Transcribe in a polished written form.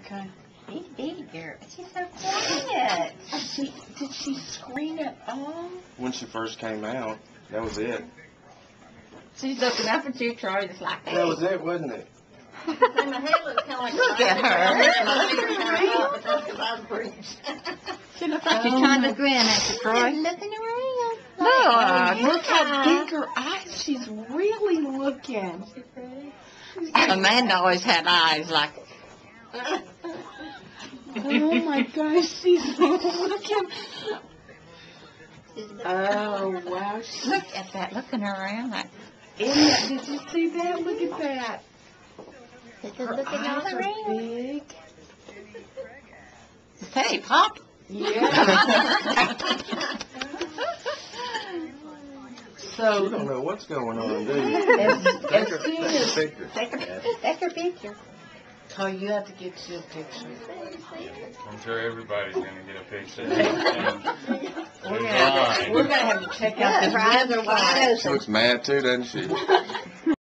Okay. He's bigger. She's so quiet. Did she scream at all? When she first came out, that was it. She's looking up at you, Troy, just like That was it, wasn't it? My head looks kind of like look at her. She looks like she's trying to grin at you, Troy. Looking around. Look how big her eyes. She's really looking. Amanda always had eyes like. Oh my gosh, she's looking. Oh wow. Look at that, looking around like. Did you see that? Look at that. Her Looking all eyes are around. big. Hey, Pop. Yeah. You So don't know what's going on, do you? as Take her soon as picture. Take her picture. oh, you have to get your picture. I'm sure everybody's going to get a picture. We're gonna have to check out this Her eyes are wide website. She open. looks mad too, doesn't she?